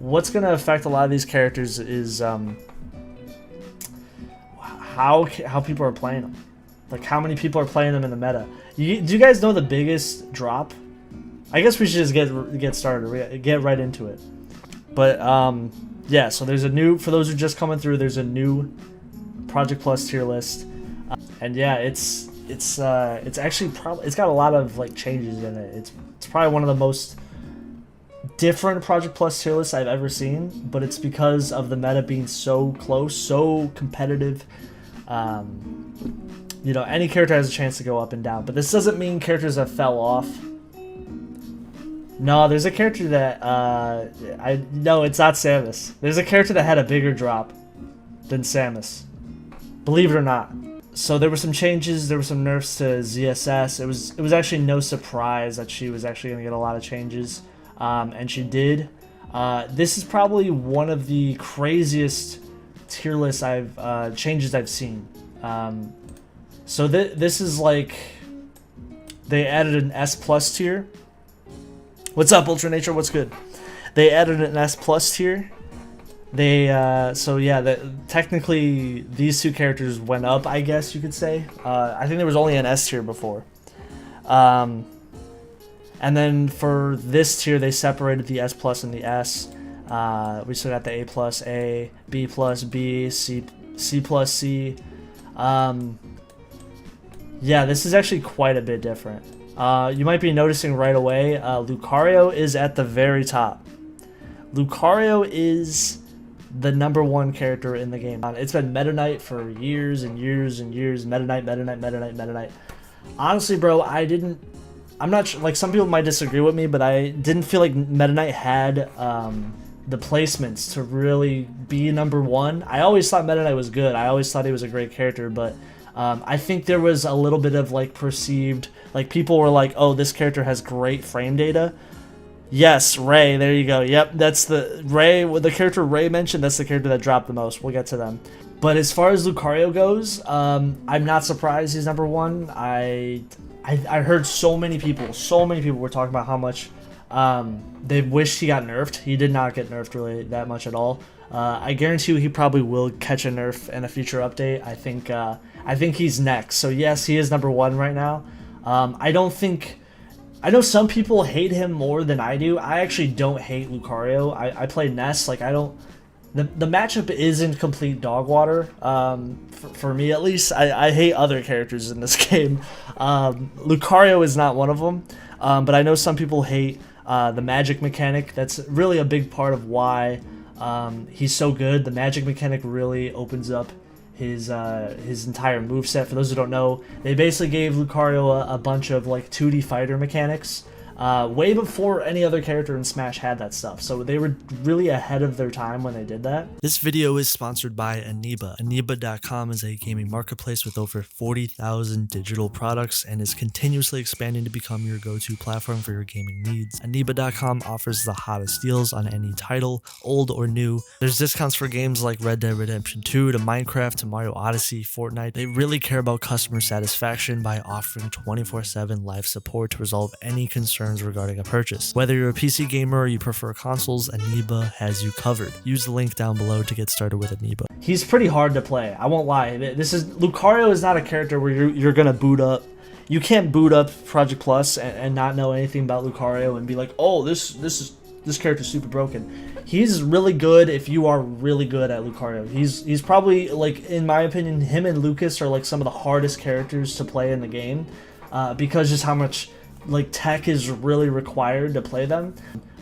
what's going to affect a lot of these characters is how people are playing them. Like, how many people are playing them in the meta. Do you guys know the biggest drop? I guess we should just get started, get right into it. But, yeah, so there's a new, for those who are just coming through, there's a new Project Plus tier list. And yeah, it's actually probably, it's got a lot of, like, changes in it. It's probably one of the most different Project Plus tier lists I've ever seen, but it's because of the meta being so close, so competitive. You know, any character has a chance to go up and down, but this doesn't mean characters that fell off. No, there's a character that, no, it's not Samus. There's a character that had a bigger drop than Samus. Believe it or not. So there were some changes, there were some nerfs to ZSS. It was actually no surprise that she was actually going to get a lot of changes, and she did. This is probably one of the craziest tier lists changes I've seen. So this is like, they added an S plus tier. What's up, Ultra Nature? What's good? They added an S plus tier. They so yeah, technically these two characters went up, I guess you could say. I think there was only an S tier before. And then for this tier, they separated the S plus and the S. We still got the A plus A, B plus B, C plus C. Yeah, this is actually quite a bit different. You might be noticing right away, Lucario is at the very top. Lucario is the #1 character in the game. It's been MetaNite for years and years and years. MetaNite. Honestly, bro, I'm not sure, like, some people might disagree with me, but I didn't feel like MetaNite had the placements to really be #1. I always thought MetaNite was good. I always thought he was a great character, but I think there was a little bit of, like, perceived, like, people were like, oh, this character has great frame data. Yes, Ray, there you go. Yep, that's the character Ray mentioned, that's the character that dropped the most. We'll get to them. But as far as Lucario goes, I'm not surprised he's #1. I heard so many people were talking about how much they wished he got nerfed. He did not get nerfed really that much at all. I guarantee you he probably will catch a nerf in a future update. I think he's next. So yes, he is #1 right now. I know some people hate him more than I do. I actually don't hate Lucario. I play Ness. Like, the matchup isn't complete dog water, for me at least. I hate other characters in this game. Lucario is not one of them, but I know some people hate the magic mechanic. That's really a big part of why he's so good. The magic mechanic really opens up his entire moveset. For those who don't know, they basically gave Lucario a bunch of, like, 2D fighter mechanics way before any other character in Smash had that stuff. So they were really ahead of their time when they did that. This video is sponsored by ENEBA. ENEBA.com is a gaming marketplace with over 40,000 digital products and is continuously expanding to become your go-to platform for your gaming needs. ENEBA.com offers the hottest deals on any title, old or new. There's discounts for games like Red Dead Redemption 2 to Minecraft to Mario Odyssey, Fortnite. They really care about customer satisfaction by offering 24/7 live support to resolve any concerns regarding a purchase. Whether you're a PC gamer or you prefer consoles, ENEBA has you covered. Use the link down below to get started with ENEBA. He's pretty hard to play. I won't lie. Lucario is not a character where you're gonna boot up. You can't boot up Project Plus and not know anything about Lucario and be like, oh, this character's super broken. He's really good if you are really good at Lucario. He's probably, like, in my opinion, him and Lucas are, like, some of the hardest characters to play in the game, because just how much, like, tech is really required to play them.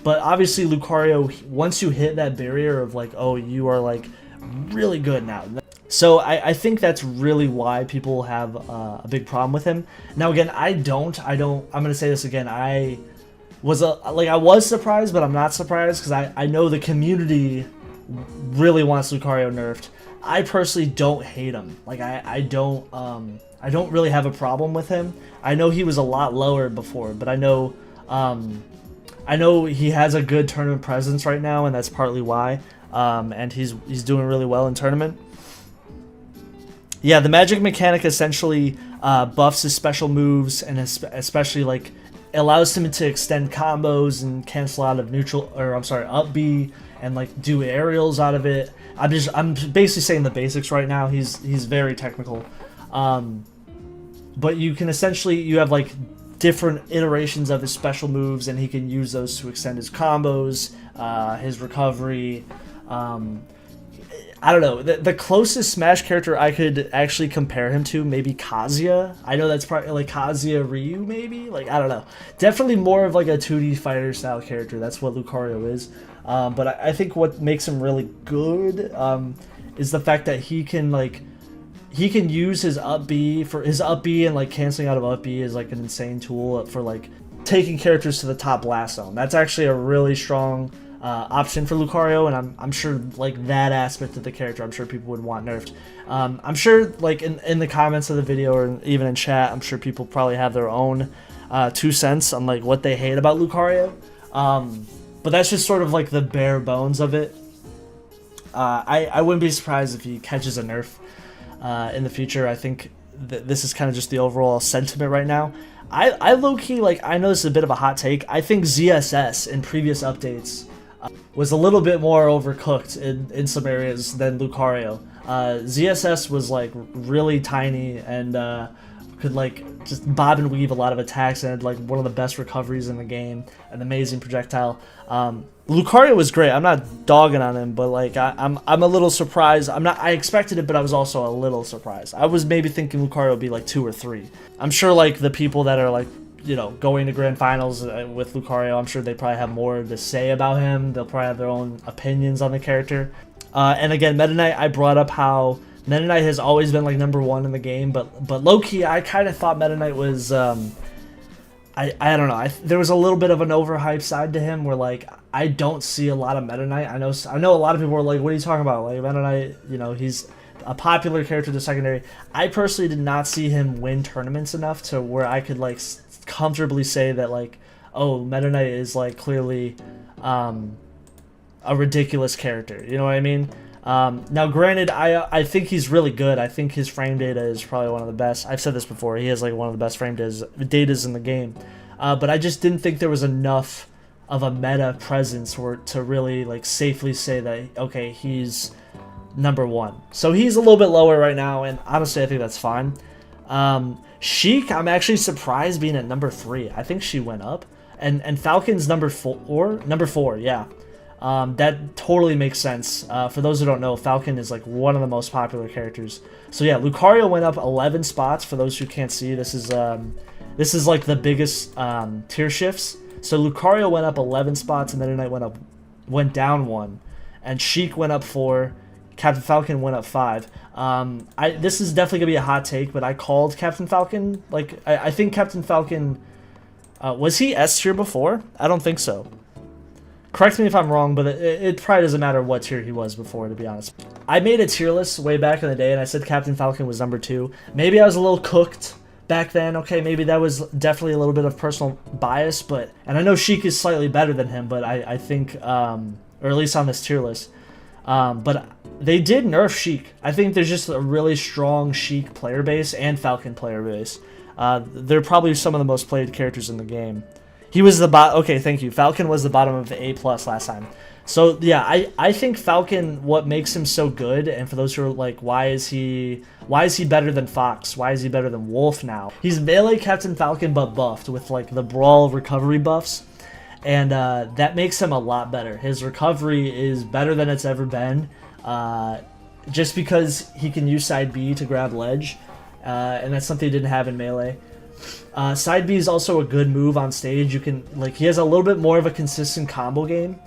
But obviously Lucario, once you hit that barrier of, like, oh, you are, like, really good now. So I think that's really why people have a big problem with him. Now again, I'm gonna say this again, I was surprised, but I'm not surprised, because I know the community really wants Lucario nerfed. I personally don't hate him. Like, I don't really have a problem with him. I know he was a lot lower before, but I know he has a good tournament presence right now, and that's partly why. And he's doing really well in tournament. Yeah, the magic mechanic essentially buffs his special moves, and especially, like, allows him to extend combos and cancel out of up B and like do aerials out of it. I'm basically saying the basics right now. He's very technical, but you can essentially, you have like different iterations of his special moves, and he can use those to extend his combos, his recovery. I don't know, the closest Smash character I could actually compare him to, maybe Kazuya. I know that's probably like Kazuya Ryu, maybe, like, I don't know, definitely more of like a 2D fighter style character. That's what Lucario is. But I think what makes him really good is the fact that he can use his up B for his up B, and like canceling out of up B is like an insane tool for like taking characters to the top blast zone. That's actually a really strong option for Lucario, and I'm sure like that aspect of the character, I'm sure people would want nerfed. I'm sure like in the comments of the video, or even in chat, I'm sure people probably have their own 2 cents on like what they hate about Lucario. But that's just sort of like the bare bones of it. I wouldn't be surprised if he catches a nerf in the future. I think this is kind of just the overall sentiment right now. I low-key, like, I know this is a bit of a hot take. I think ZSS in previous updates was a little bit more overcooked in some areas than Lucario. ZSS was like really tiny and could like just bob and weave a lot of attacks, and had like one of the best recoveries in the game, an amazing projectile. Lucario was great. I'm not dogging on him, but like I'm a little surprised. I expected it, but I was also a little surprised. I was maybe thinking Lucario would be like 2 or 3. I'm sure like the people that are like, you know, going to grand finals with Lucario, I'm sure they probably have more to say about him. They'll probably have their own opinions on the character. And again, MetaKnight, I brought up how MetaKnight has always been like #1 in the game, but low-key, I kind of thought MetaKnight was, I don't know, there was a little bit of an overhyped side to him where like, I don't see a lot of MetaKnight. I know a lot of people are like, what are you talking about? Like, MetaKnight, you know, he's a popular character to secondary. I personally did not see him win tournaments enough to where I could like comfortably say that like, oh, MetaKnight is like clearly a ridiculous character. You know what I mean? Now, granted, I think he's really good. I think his frame data is probably one of the best. I've said this before. He has like one of the best frame datas in the game. But I just didn't think there was enough of a meta presence to really like safely say that, okay, he's #1. So he's a little bit lower right now, and honestly, I think that's fine. Sheik, I'm actually surprised being at #3. I think she went up, and Falcon's #4, yeah. That totally makes sense. For those who don't know, Falcon is like one of the most popular characters. So yeah, Lucario went up 11 spots. For those who can't see, this is like the biggest tier shifts. So Lucario went up 11 spots, and MetaKnight went down 1, and Sheik went up 4. Captain Falcon went up 5. This is definitely gonna be a hot take, but I called Captain Falcon. Like I think Captain Falcon was he S tier before? I don't think so. Correct me if I'm wrong, but it probably doesn't matter what tier he was before, to be honest. I made a tier list way back in the day, and I said Captain Falcon was #2. Maybe I was a little cooked back then. Okay, maybe that was definitely a little bit of personal bias, and I know Sheik is slightly better than him, but I think, or at least on this tier list. But they did nerf Sheik. I think there's just a really strong Sheik player base and Falcon player base. They're probably some of the most played characters in the game. He was the okay, thank you. Falcon was the bottom of the A+ last time. So yeah, I think Falcon, what makes him so good, and for those who are like, why is he better than Fox? Why is he better than Wolf now? He's melee Captain Falcon but buffed with like the brawl recovery buffs, and that makes him a lot better. His recovery is better than it's ever been, just because he can use side B to grab ledge, and that's something he didn't have in melee. Side B is also a good move on stage. You can like, he has a little bit more of a consistent combo game.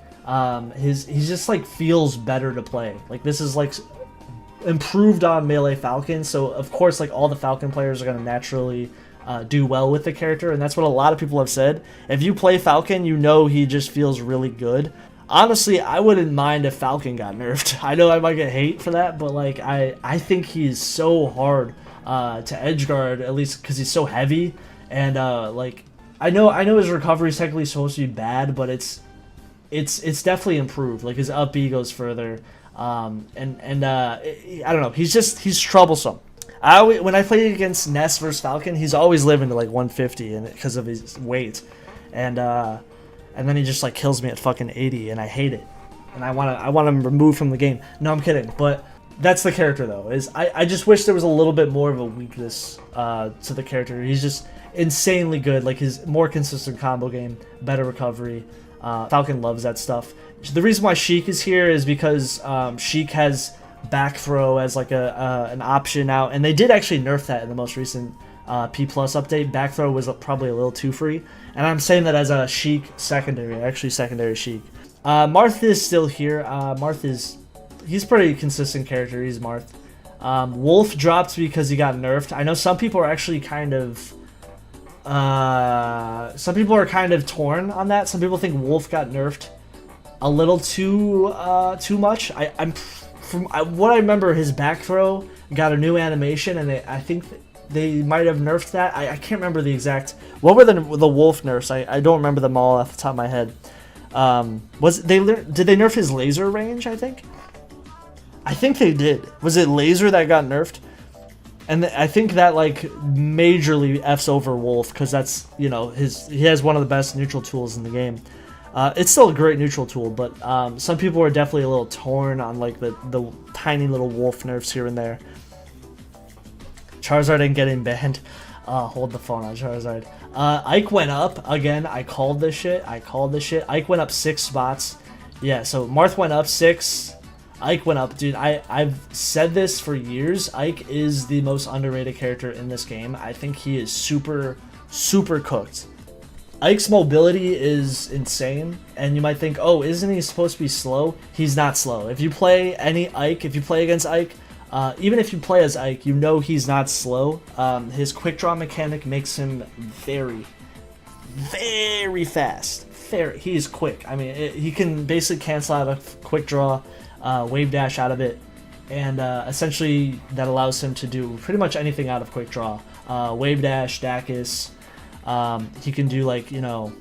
He just like feels better to play. Like, this is like improved on melee Falcon, so of course like all the Falcon players are gonna naturally do well with the character, and that's what a lot of people have said. If you play Falcon, you know he just feels really good. Honestly, I wouldn't mind if Falcon got nerfed. I know I might get hate for that, but like I think he's so hard to edgeguard, at least because he's so heavy, and like I know his recovery is technically supposed to be bad, but it's definitely improved. Like, his up B goes further, I don't know. He's troublesome. When I played against Ness versus Falcon, he's always living to like 150, and because of his weight, and then he just like kills me at fucking 80, and I hate it. and I want him removed from the game. No, I'm kidding. But that's the character though. I just wish there was a little bit more of a weakness to the character. He's just insanely good. Like his more consistent combo game, better recovery. Falcon loves that stuff. The reason why Sheik is here is because Sheik has back throw as like an option out, and they did actually nerf that in the most recent P Plus update. Back throw was probably a little too free, and I'm saying that as a Sheik secondary, actually secondary Sheik. Marth is still here. He's pretty consistent character. He's Marth. Wolf dropped because he got nerfed. I know some people are actually kind of torn on that. Some people think Wolf got nerfed a little too much. From what I remember, his back throw got a new animation, and I think they might have nerfed that. I can't remember the exact. What were the Wolf nerfs? I don't remember them all off the top of my head. Did they nerf his laser range? I think they did. Was it laser that got nerfed? And I think that like majorly f's over Wolf, because that's, you know, he has one of the best neutral tools in the game. It's still a great neutral tool, but some people are definitely a little torn on like the tiny little Wolf nerfs here and there. Charizard ain't getting banned. Hold the phone on Charizard. Ike went up again. I called this shit. Ike went up 6 spots. Yeah, so Marth went up 6. Ike went up. Dude, I've said this for years. Ike is the most underrated character in this game. I think he is super, super cooked. Ike's mobility is insane, and you might think, oh, isn't he supposed to be slow? He's not slow. If you play any Ike, if you play against Ike, even if you play as Ike, you know he's not slow. His quick draw mechanic makes him very, very fast. He's quick. I mean, he can basically cancel out a quick draw, wave dash out of it, and essentially that allows him to do pretty much anything out of quick draw. Wave dash, Dacus. He can do like, you know,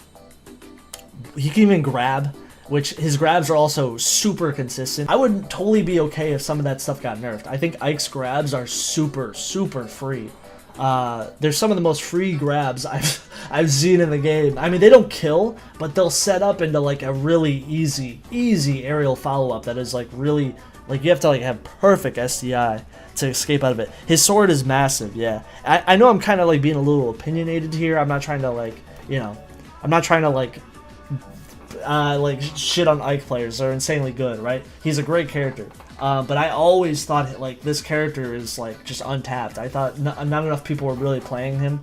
he can even grab, which his grabs are also super consistent. I would totally be okay if some of that stuff got nerfed. I think Ike's grabs are super, super free. They're some of the most free grabs I've seen in the game. I mean, they don't kill, but they'll set up into like a really easy aerial follow-up that is like really, like you have to like have perfect SDI to escape out of it. His sword is massive, yeah. I know I'm kind of like being a little opinionated here. I'm not trying to like, you know, I'm not trying to like shit on Ike players. They're insanely good, right? He's a great character. But I always thought like this character is like just untapped. I thought not enough people were really playing him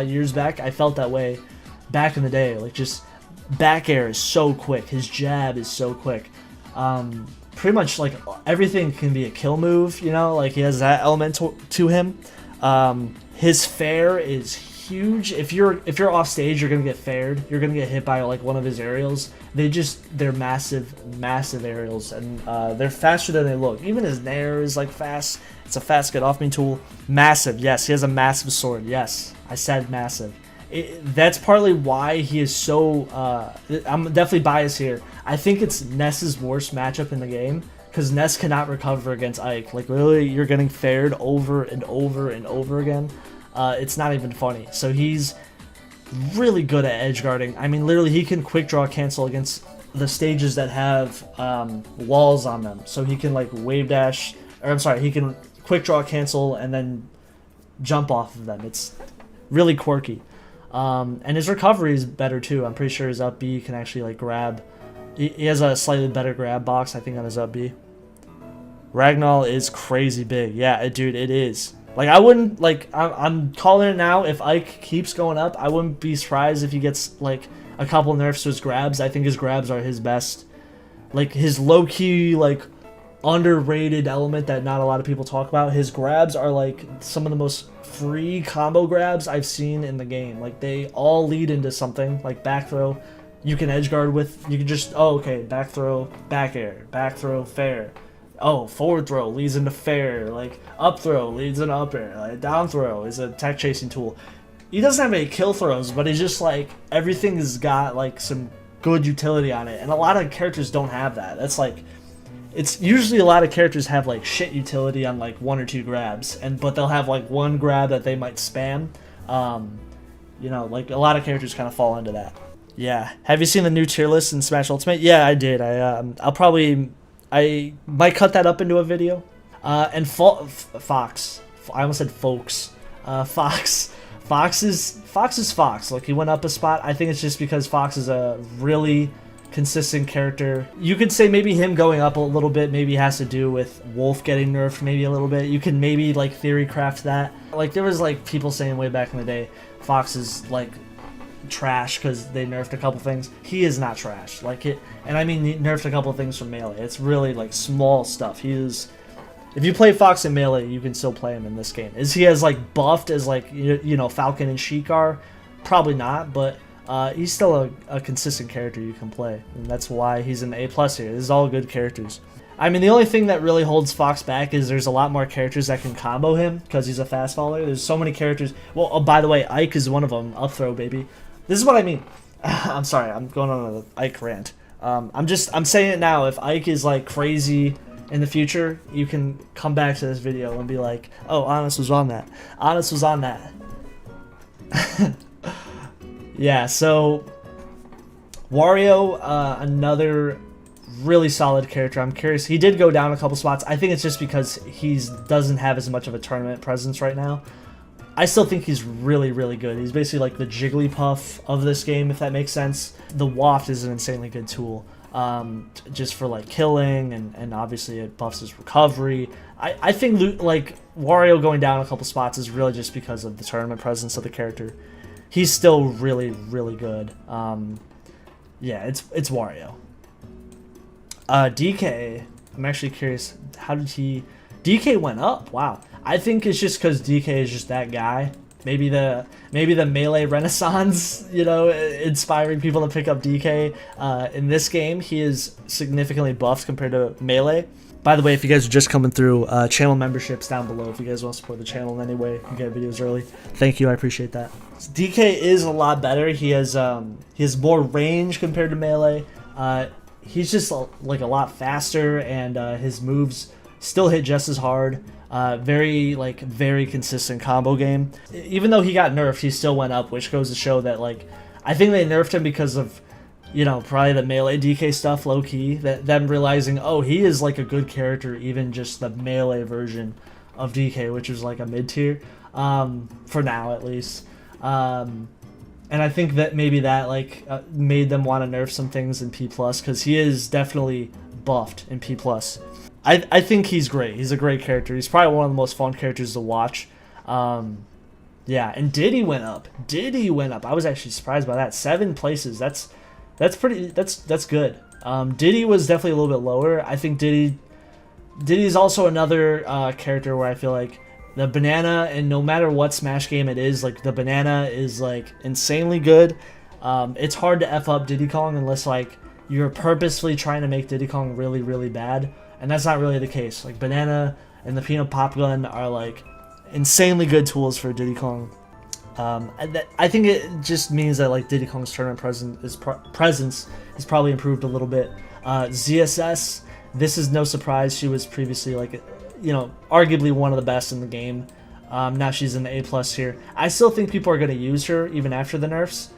years back. I felt that way back in the day. Like just back air is so quick. His jab is so quick. Pretty much like everything can be a kill move, you know, like he has that element to him. His fair is huge. If you're off stage, you're gonna get faired. You're gonna get hit by like one of his aerials. They're massive aerials, and they're faster than they look. Even his nair is like fast. It's a fast get off me tool. Massive, yes. He has a massive sword. Yes, I said massive. That's partly why he is so. I'm definitely biased here. I think it's Ness's worst matchup in the game, because Ness cannot recover against Ike. Like literally, you're getting faired over and over and over again. It's not even funny. So he's really good at edge guarding. I mean, literally, he can quick draw cancel against the stages that have walls on them. So he can like wave dash, or I'm sorry, he can quick draw cancel and then jump off of them. It's really quirky. And his recovery is better too. I'm pretty sure his up B can actually like grab. He has a slightly better grab box, I think, on his up B. Ragdoll is crazy big. Yeah, dude, it is. Like, I wouldn't, like, I'm calling it now. If Ike keeps going up, I wouldn't be surprised if he gets, like, a couple nerfs to his grabs. I think his grabs are his best. Like, his low-key, like, underrated element that not a lot of people talk about. His grabs are, like, some of the most free combo grabs I've seen in the game. Like, they all lead into something. Like, back throw, you can edge guard with. You can just, oh, okay, back throw, back air, back throw, fair. Oh, forward throw leads into fair, like up throw leads into up air, like down throw is a tech chasing tool. He doesn't have any kill throws, but he's just like, everything's got like some good utility on it, and a lot of characters don't have that. That's like, it's usually a lot of characters have like shit utility on like 1 or 2 grabs, but they'll have like one grab that they might spam. You know, like a lot of characters kind of fall into that. Yeah. Have you seen the new tier list in Smash Ultimate? Yeah, I did. I might cut that up into a video. And Fox. I almost said folks. Fox. Fox is Fox. Like, he went up a spot. I think it's just because Fox is a really consistent character. You could say maybe him going up a little bit maybe has to do with Wolf getting nerfed maybe a little bit. You can maybe like theory craft that. Like, there was like people saying way back in the day Fox is like trash because they nerfed a couple things. He is not trash. Like, it, and I mean he nerfed a couple things from Melee. It's really like small stuff. He is. If you play Fox in Melee, you can still play him in this game. Is he as like buffed as like you know Falcon and Sheik are? Probably not, but he's still a consistent character you can play, and that's why he's an A+ here. This is all good characters. I mean, the only thing that really holds Fox back is there's a lot more characters that can combo him because he's a fast follower. There's so many characters. Well, oh, by the way, Ike is one of them. Up throw, baby. This is what I mean. I'm sorry, I'm going on an Ike rant. I'm saying it now. If Ike is like crazy in the future, you can come back to this video and be like, oh, Honest was on that. Honest was on that. Yeah, so Wario, another really solid character. I'm curious. He did go down a couple spots. I think it's just because he doesn't have as much of a tournament presence right now. I still think he's really, really good. He's basically like the Jigglypuff of this game, if that makes sense. The Waft is an insanely good tool, just for like killing, and obviously it buffs his recovery. I think like Wario going down a couple spots is really just because of the tournament presence of the character. He's still really, really good. Yeah, it's Wario. DK, I'm actually curious, how did he... DK went up, wow. I think it's just because DK is just that guy. Maybe the Melee renaissance, you know, inspiring people to pick up DK. In this game, he is significantly buffed compared to Melee. By the way, if you guys are just coming through, channel memberships down below. If you guys want to support the channel in any way, you get videos early. Thank you, I appreciate that. DK is a lot better. He has more range compared to Melee. He's just like a lot faster, and his moves still hit just as hard. Very consistent combo game. Even though he got nerfed, he still went up, which goes to show that, like, I think they nerfed him because of, you know, probably the Melee DK stuff, low-key, that them realizing, oh, he is like a good character, even just the Melee version of DK, which is like a mid-tier, for now at least. And I think that maybe that like made them want to nerf some things in P+, because he is definitely buffed in P+. I think he's great. He's a great character. He's probably one of the most fun characters to watch. Yeah, and Diddy went up. Diddy went up. I was actually surprised by that. 7 places. That's good. Diddy was definitely a little bit lower. I think Diddy's also another character where I feel like the banana, and no matter what Smash game it is, like the banana is like insanely good. It's hard to F up Diddy Kong unless like you're purposefully trying to make Diddy Kong really, really bad, and that's not really the case. Like banana and the peanut pop gun are like insanely good tools for Diddy Kong. I think it just means that like Diddy Kong's tournament presence is probably improved a little bit. ZSS, this is no surprise. She was previously like, you know, arguably one of the best in the game. Now she's in the A+ here. I still think people are going to use her even after the nerfs.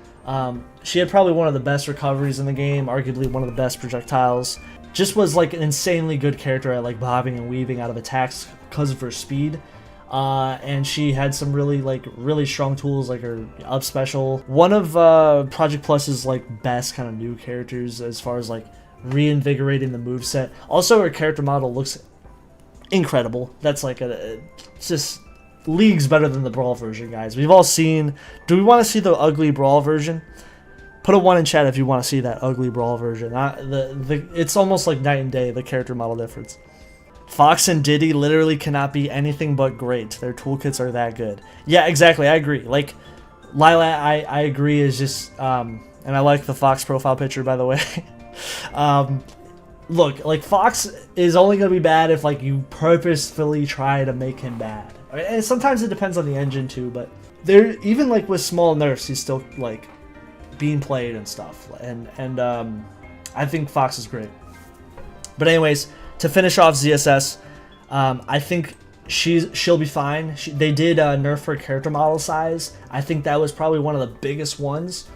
She had probably one of the best recoveries in the game, arguably one of the best projectiles. Just was like an insanely good character at like bobbing and weaving out of attacks because of her speed. And she had some really strong tools like her up special. One of Project Plus's like best kind of new characters as far as like reinvigorating the moveset. Also, her character model looks incredible. That's like it's just leagues better than the Brawl version, guys. We've all seen. Do we want to see the ugly Brawl version? Put a 1 in chat if you want to see that ugly Brawl version. It's almost like night and day, the character model difference. Fox and Diddy literally cannot be anything but great. Their toolkits are that good. Yeah, exactly. I agree. Like Lila, I agree. Is just and I like the Fox profile picture, by the way. Look, like Fox is only gonna be bad if like you purposefully try to make him bad. And sometimes it depends on the engine too. But there, even like with small nerfs, he's still like being played and stuff. And I think Fox is great. But anyways, to finish off ZSS, I think she'll be fine. They did nerf her character model size. I think that was probably one of the biggest ones.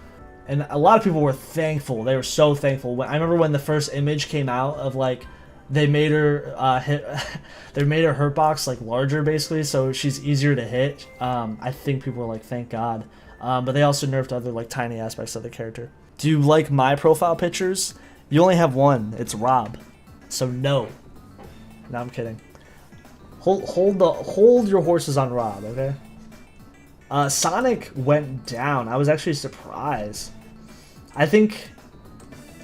And a lot of people were thankful. They were so thankful. I remember when the first image came out of like they made her they made her hurt box like larger basically, so she's easier to hit. I think people were like, thank God. But they also nerfed other like tiny aspects of the character. Do you like my profile pictures? You only have one. It's Rob. So no. No, I'm kidding. Hold your horses on Rob, okay? Sonic went down. I was actually surprised. I think,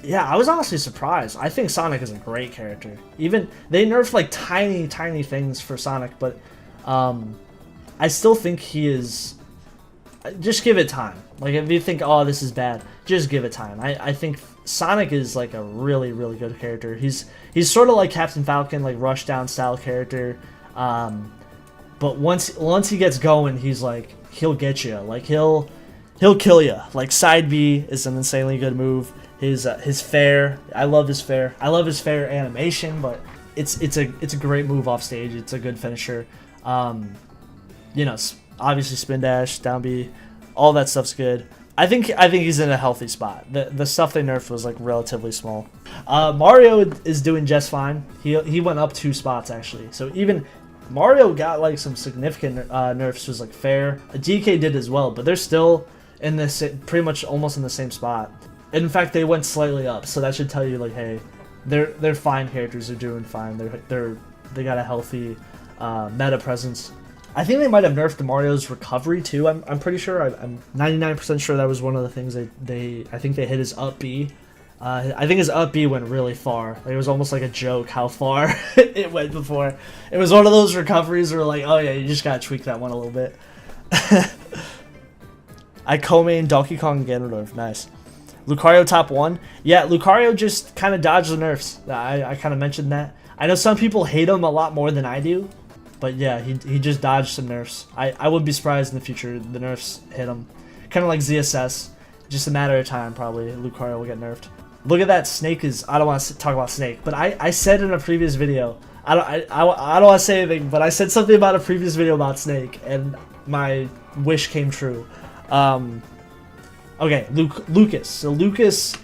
yeah, I was honestly surprised. I think Sonic is a great character. Even they nerfed like tiny things for Sonic, but I still think he is. Just give it time. Like if you think, oh, this is bad, just give it time. I think Sonic is like a really good character. He's sort of like Captain Falcon, like rushdown style character. But once he gets going, he's like he'll get you. Like he'll kill you. Like side B is an insanely good move. His fair, I love his fair. I love his fair animation, but it's a great move off stage. It's a good finisher. You know, obviously spin dash, down B, all that stuff's good. I think he's in a healthy spot. The stuff they nerfed was like relatively small. Mario is doing just fine. He went up 2 spots actually. So even Mario got like some significant nerfs. Was like fair. DK did as well, but they're still in this pretty much almost in the same spot. In fact, they went slightly up, so that should tell you like, hey, they're fine characters. They're doing fine. They got a healthy meta presence. I think they might have nerfed Mario's recovery too. I'm pretty sure. I'm 99% sure that was one of the things I think they hit his up B. I think his up B went really far. Like, it was almost like a joke how far it went before. It was one of those recoveries where like, oh yeah, you just gotta tweak that one a little bit. I co-main Donkey Kong Ganondorf. Nice. Lucario top 1. Yeah, Lucario just kind of dodged the nerfs. I kind of mentioned that. I know some people hate him a lot more than I do. But yeah, he just dodged some nerfs. I wouldn't be surprised in the future the nerfs hit him. Kind of like ZSS. Just a matter of time, probably. Lucario will get nerfed. Look at that. Snake is... I don't want to talk about Snake. But I said in a previous video... I don't want to say anything, but I said something about a previous video about Snake. And my wish came true. Okay, Lucas. So Lucas...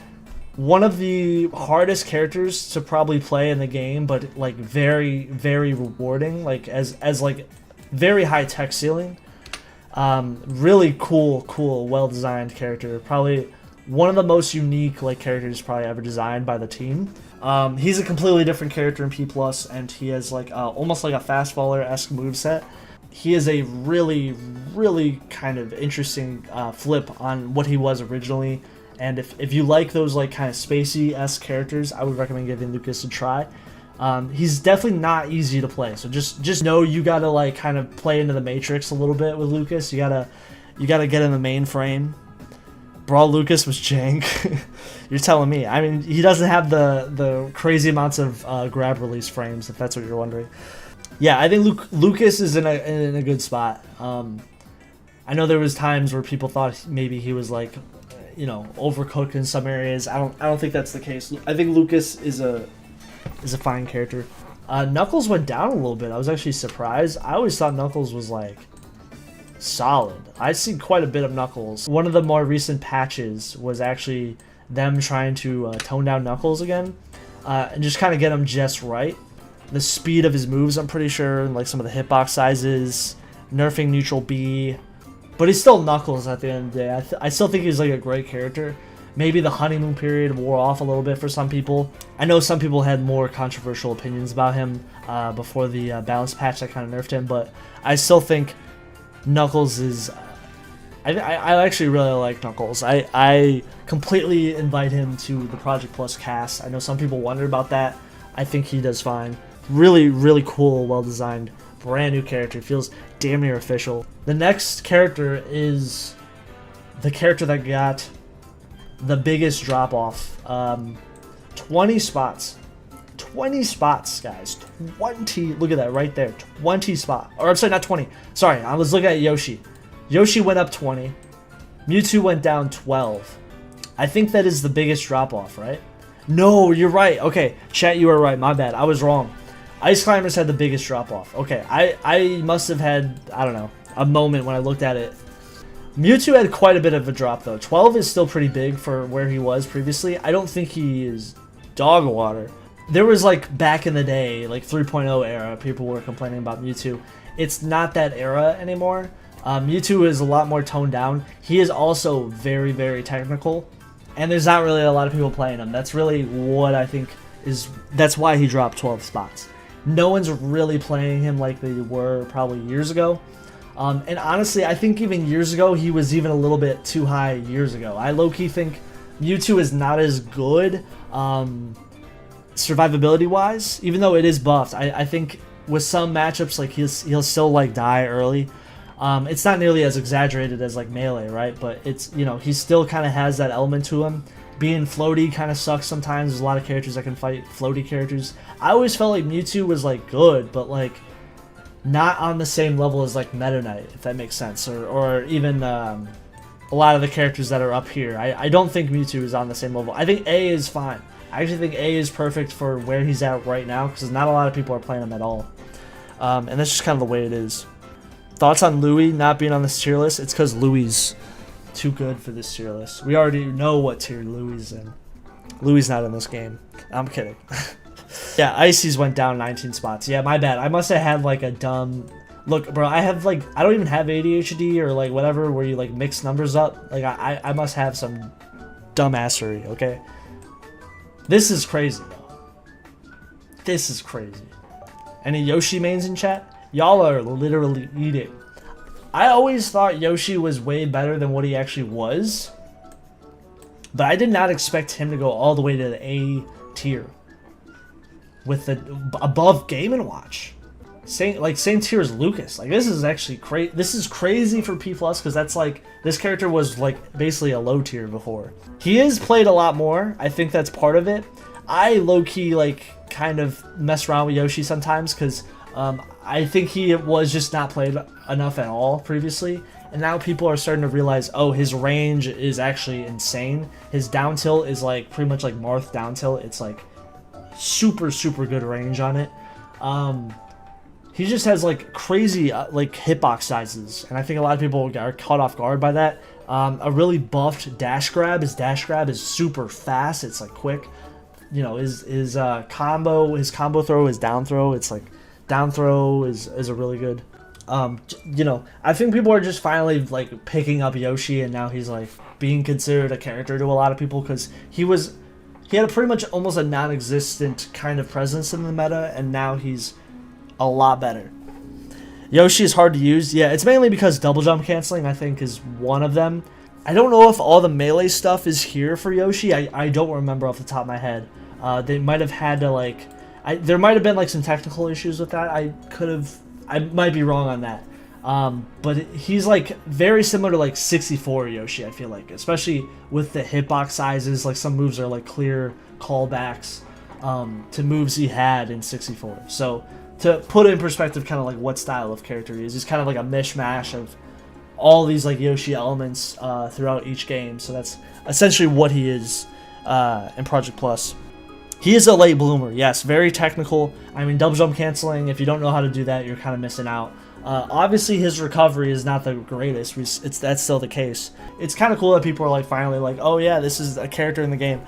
One of the hardest characters to probably play in the game, but like very rewarding, like as like very high tech ceiling. Really cool, well designed character. Probably one of the most unique like characters probably ever designed by the team. He's a completely different character in P+, and he has like almost like a fast faller-esque moveset. He is a really kind of interesting flip on what he was originally. And if you like those like kind of spacey-esque characters, I would recommend giving Lucas a try. He's definitely not easy to play, so just know you gotta like kind of play into the matrix a little bit with Lucas. You gotta get in the mainframe. Brawl Lucas was jank. You're telling me. I mean, he doesn't have the crazy amounts of grab release frames, if that's what you're wondering. Yeah, I think Lucas is in a good spot. I know there was times where people thought maybe he was like, you know, overcooked in some areas. I don't think that's the case. I think Lucas is a fine character. Knuckles went down a little bit. I was actually surprised. I always thought Knuckles was like solid. I've seen quite a bit of Knuckles. One of the more recent patches was actually them trying to tone down Knuckles again and just kind of get him just right. The speed of his moves, I'm pretty sure, and like some of the hitbox sizes, nerfing neutral B. But he's still Knuckles at the end of the day. I still think he's like a great character. Maybe the honeymoon period wore off a little bit for some people. I know some people had more controversial opinions about him before the balance patch that kind of nerfed him, but I still think Knuckles is... I actually really like Knuckles. I completely invite him to the Project Plus cast. I know some people wondered about that. I think he does fine. Really cool, well-designed, brand new character. Feels damn near official. The next character is the character that got the biggest drop-off. 20 spots. 20 spots, guys. 20. Look at that right there. 20 spots. Or I'm sorry, not 20. Sorry, I was looking at Yoshi. Yoshi went up 20. Mewtwo went down 12. I think that is the biggest drop-off, right? No, you're right. Okay, chat, you were right. My bad. I was wrong. Ice Climbers had the biggest drop-off. Okay, I must have had, I don't know, a moment when I looked at it. Mewtwo had quite a bit of a drop though. 12 is still pretty big for where he was previously. I don't think he is dog water. There was like back in the day, like 3.0 era, people were complaining about Mewtwo. It's not that era anymore. Mewtwo is a lot more toned down. He is also very, very technical, and there's not really a lot of people playing him. That's really what I think is, that's why he dropped 12 spots. No one's really playing him like they were probably years ago. And honestly, I think even years ago, he was even a little bit too high years ago. I low-key think Mewtwo is not as good survivability-wise, even though it is buffed. I think with some matchups, like he'll still like die early. It's not nearly as exaggerated as like Melee, right? But it's, you know, he still kind of has that element to him. Being floaty kind of sucks sometimes. There's a lot of characters that can fight floaty characters. I always felt like Mewtwo was like good, but like not on the same level as like MetaKnight, if that makes sense, or even a lot of the characters that are up here. I don't think Mewtwo is on the same level. I think A is fine. I actually think A is perfect for where he's at right now, because not a lot of people are playing him at all. And that's just kind of the way it is. Thoughts on Louis not being on this tier list? It's because Louis too good for this tier list. We already know what tier Louis is in. Louis not in this game. I'm kidding. Yeah, Icy's went down 19 spots. Yeah, my bad. I must have had like a dumb... Look, bro, I have like... I don't even have ADHD or like whatever where you like mix numbers up. Like I must have some dumbassery, okay? This is crazy, though. This is crazy. Any Yoshi mains in chat? Y'all are literally eating. I always thought Yoshi was way better than what he actually was. But I did not expect him to go all the way to the A tier. With the above Game & Watch. Same tier as Lucas. Like, this is actually crazy. This is crazy for P+, because that's like, this character was like basically a low tier before. He is played a lot more. I think that's part of it. I low-key like kind of mess around with Yoshi sometimes, because I think he was just not played enough at all previously, and now people are starting to realize, oh, his range is actually insane. His down tilt is like pretty much like Marth down tilt. It's like super good range on it. He just has like crazy like hitbox sizes, and I think a lot of people are caught off guard by that. A really buffed dash grab. His dash grab is super fast. It's like quick. You know, his combo throw, his down throw. It's like down throw is a really good. You know, I think people are just finally like picking up Yoshi, and now he's like being considered a character to a lot of people, because he had a pretty much almost a non-existent kind of presence in the meta, and now he's a lot better. Yoshi is hard to use. Yeah, it's mainly because double jump canceling, I think, is one of them. I don't know if all the melee stuff is here for Yoshi. I don't remember off the top of my head. They might have had to like... there might have been like some technical issues with that. I might be wrong on that. But he's like very similar to like 64 Yoshi, I feel like. Especially with the hitbox sizes. Like some moves are like clear callbacks to moves he had in 64. So to put it in perspective kind of like what style of character he is, he's kind of like a mishmash of all these like Yoshi elements throughout each game. So that's essentially what he is in Project Plus. He is a late bloomer, yes, very technical. I mean, double jump canceling, if you don't know how to do that, you're kind of missing out. Obviously, his recovery is not the greatest. That's still the case. It's kind of cool that people are like finally like, oh yeah, this is a character in the game.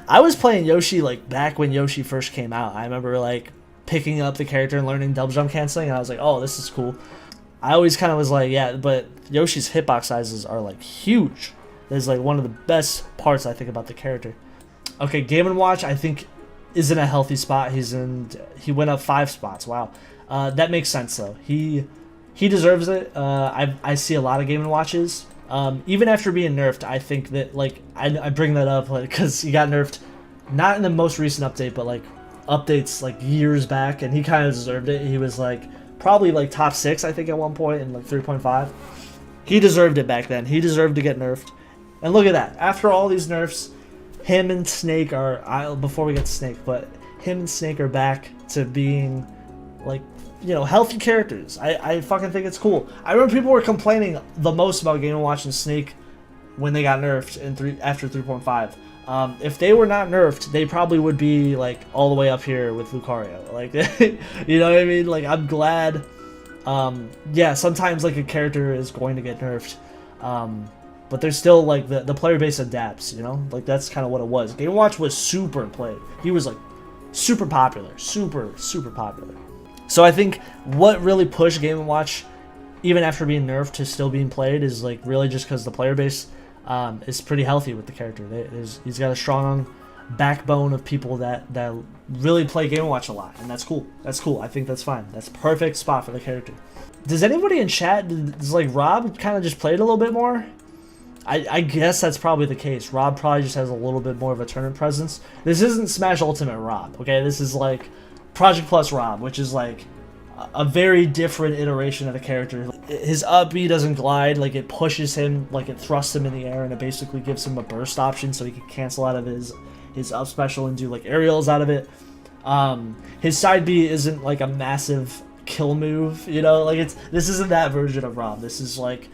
I was playing Yoshi like back when Yoshi first came out. I remember like picking up the character and learning double jump canceling, and I was like, oh, this is cool. I always kind of was like, yeah, but Yoshi's hitbox sizes are like huge. That's like one of the best parts I think about the character. Okay, Game & Watch I think is in a healthy spot. He went up 5 spots. Wow, that makes sense though. He deserves it. I see a lot of Game & Watches. Even after being nerfed, I think that like I bring that up because he got nerfed, not in the most recent update, but like updates like years back, and he kind of deserved it. He was like probably like top 6 I think at one point in like 3.5. He deserved it back then. He deserved to get nerfed. And look at that. After all these nerfs, him and Snake are, before we get to Snake, but him and Snake are back to being like, you know, healthy characters. I fucking think it's cool. I remember people were complaining the most about Game & Watch and Snake when they got nerfed in after 3.5. If they were not nerfed, they probably would be like all the way up here with Lucario. Like, you know what I mean? Like, I'm glad. Yeah, sometimes like a character is going to get nerfed. But there's still like the player base adapts, you know, like that's kind of what it was. Game & Watch was super played. He was like super popular, super popular. So I think what really pushed Game & Watch, even after being nerfed, to still being played is like really just because the player base is pretty healthy with the character. He's got a strong backbone of people that really play Game & Watch a lot, and that's cool. That's cool. I think that's fine. That's perfect spot for the character. Does anybody in chat, does like Rob kind of just played a little bit more? I guess that's probably the case. Rob probably just has a little bit more of a tournament presence. This isn't Smash Ultimate Rob, okay? This is like Project Plus Rob, which is like a very different iteration of the character. His up B doesn't glide, like it pushes him, like it thrusts him in the air, and it basically gives him a burst option so he can cancel out of his up special and do like aerials out of it. His side B isn't like a massive kill move, you know? Like this isn't that version of Rob. This is like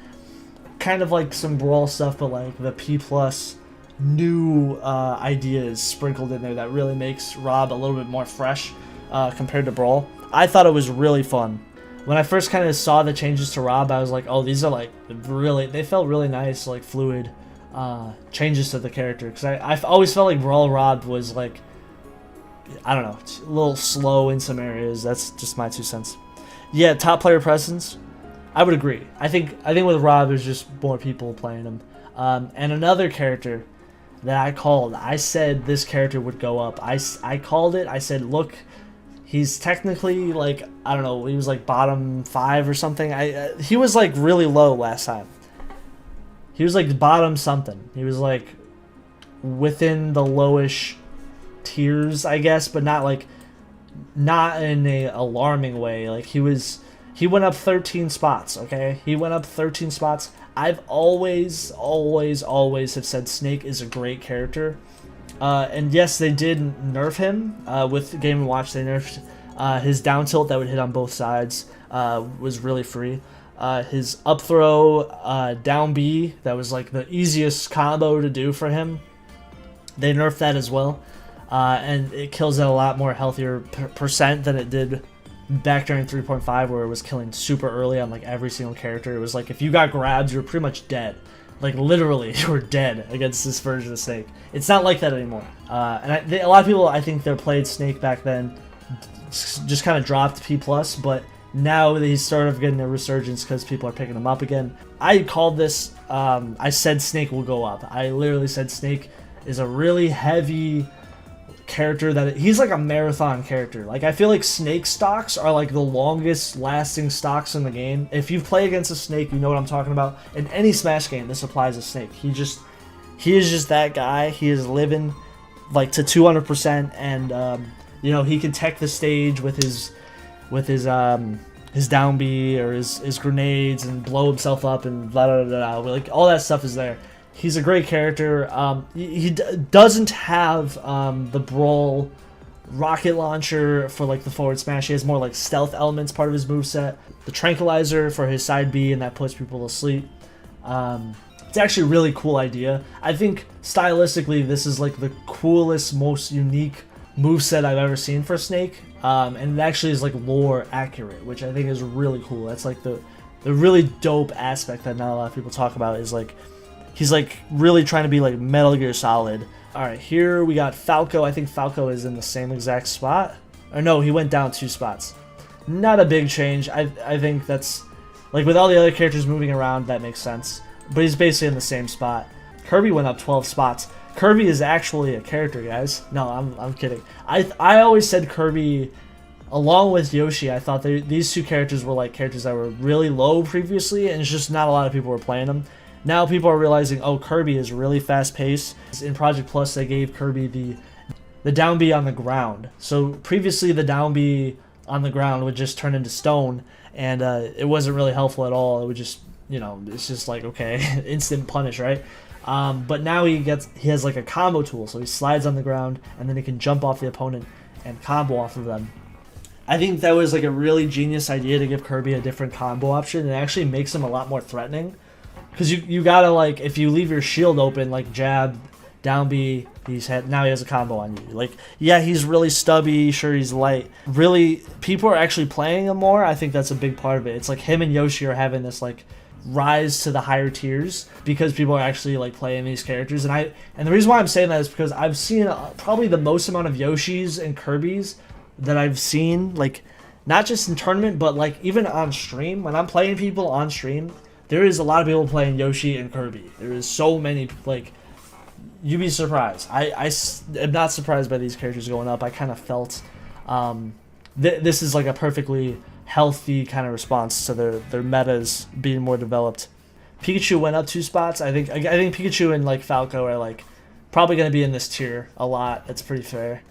kind of like some Brawl stuff, but like the P plus new ideas sprinkled in there that really makes Rob a little bit more fresh compared to Brawl. I thought it was really fun. When I first kind of saw the changes to Rob, I was like, oh, these are like really, they felt really nice, like fluid changes to the character. Because I've always felt like Brawl Rob was like, I don't know, a little slow in some areas. That's just my 2 cents. Yeah, top player presence, I would agree. I think with Rob, there's just more people playing him. And another character that I said this character would go up. I called it. I said, look, he's technically like, I don't know, he was like bottom 5 or something. He was like really low last time. He was like bottom something. He was like within the lowish tiers, I guess, but not in a alarming way. Like he went up 13 spots, okay? He went up 13 spots. I've always have said Snake is a great character. And yes, they did nerf him with Game & Watch. They nerfed his down tilt that would hit on both sides was really free. His up throw down B, that was like the easiest combo to do for him. They nerfed that as well. And it kills at a lot more healthier percent than it did back during 3.5, where it was killing super early on like every single character. It was like if you got grabs, you were pretty much dead. Like literally, you were dead against this version of Snake. It's not like that anymore. And a lot of people, I think, that played Snake back then just kind of dropped P+, but now he's sort of getting a resurgence because people are picking him up again. I called this, I said Snake will go up. I literally said Snake is a really heavy character that he's like a marathon character. Like I feel like Snake stocks are like the longest lasting stocks in the game. If you play against a Snake, you know what I'm talking about. In any Smash game, this applies to Snake. He is just that guy. He is living like to 200%, and you know, he can tech the stage with his down B or his grenades and blow himself up and blah blah blah blah. Like all that stuff is there. He's a great character. He doesn't have the Brawl rocket launcher for like the forward smash. He has more like stealth elements part of his moveset. The tranquilizer for his side B, and that puts people to sleep. It's actually a really cool idea. I think stylistically this is like the coolest, most unique moveset I've ever seen for Snake. And it actually is like lore accurate, which I think is really cool. That's like the really dope aspect that not a lot of people talk about, is like he's like really trying to be like Metal Gear Solid. Alright, here we got Falco. I think Falco is in the same exact spot. Or no, he went down 2 spots. Not a big change. I think that's, like with all the other characters moving around, that makes sense. But he's basically in the same spot. Kirby went up 12 spots. Kirby is actually a character, guys. No, I'm kidding. I always said Kirby, along with Yoshi, I thought these 2 characters were like characters that were really low previously, and it's just not a lot of people were playing them. Now people are realizing, oh, Kirby is really fast-paced. In Project Plus, they gave Kirby the down B on the ground. So previously, the down B on the ground would just turn into stone, and it wasn't really helpful at all. It would just, you know, it's just like, okay, instant punish, right? But now he has like a combo tool, so he slides on the ground, and then he can jump off the opponent and combo off of them. I think that was like a really genius idea to give Kirby a different combo option. It actually makes him a lot more threatening. Because you gotta, like, if you leave your shield open, like jab, down B, now he has a combo on you. Like, yeah, he's really stubby, sure, he's light. Really, people are actually playing him more. I think that's a big part of it. It's like him and Yoshi are having this, like, rise to the higher tiers because people are actually like playing these characters. And the reason why I'm saying that is because I've seen probably the most amount of Yoshis and Kirbys that I've seen, like not just in tournament but like even on stream. When I'm playing people on stream, there is a lot of people playing Yoshi and Kirby. There is so many, like, you'd be surprised. I am not surprised by these characters going up. I kind of felt this is like a perfectly healthy kind of response to their metas being more developed. Pikachu went up 2 spots. I think Pikachu and like Falco are like probably going to be in this tier a lot. That's pretty fair.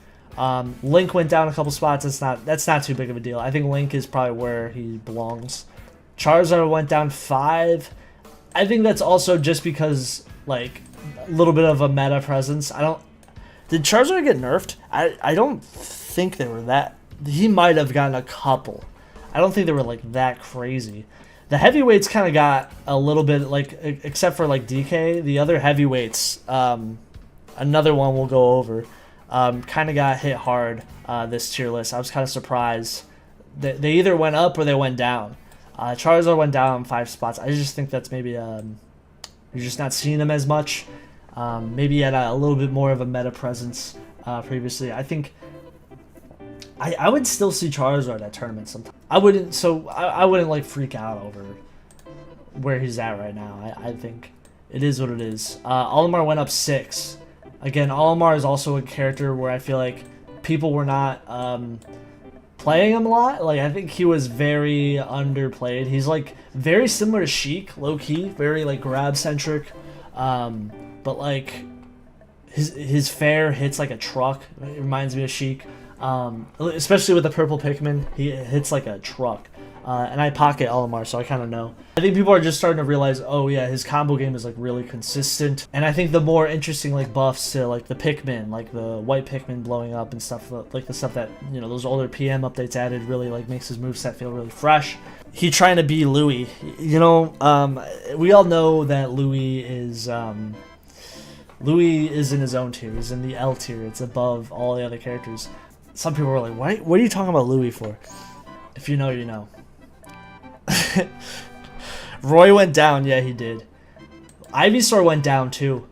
Link went down a couple spots. That's not too big of a deal. I think Link is probably where he belongs. Charizard went down 5. I think that's also just because like a little bit of a meta presence. Did Charizard get nerfed? I don't think they were that. He might have gotten a couple. I don't think they were like that crazy. The heavyweights kind of got a little bit like, except for like DK, the other heavyweights, another one we'll go over, kind of got hit hard this tier list. I was kind of surprised. They either went up or they went down. Charizard went down 5 spots. I just think that's maybe you're just not seeing him as much. Maybe he had a little bit more of a meta presence previously. I think I would still see Charizard at tournaments sometimes. I wouldn't like freak out over where he's at right now. I think it is what it is. Olimar went up 6. Again, Olimar is also a character where I feel like people were not playing him a lot. Like, I think he was very underplayed. He's like very similar to Sheik, low key, very like grab centric, but like his fair hits like a truck. It reminds me of Sheik, especially with the purple Pikmin. He hits like a truck. And I pocket Olimar, so I kind of know. I think people are just starting to realize, oh yeah, his combo game is like really consistent. And I think the more interesting like buffs to like the Pikmin, like the white Pikmin blowing up and stuff, like the stuff that, you know, those older PM updates added really like makes his moveset feel really fresh. He trying to be Louis. You know, we all know that Louis is in his own tier. He's in the L tier. It's above all the other characters. Some people were like, what are you talking about Louis for? If you know, you know. Roy went down. Yeah, he did. Ivysaur went down too.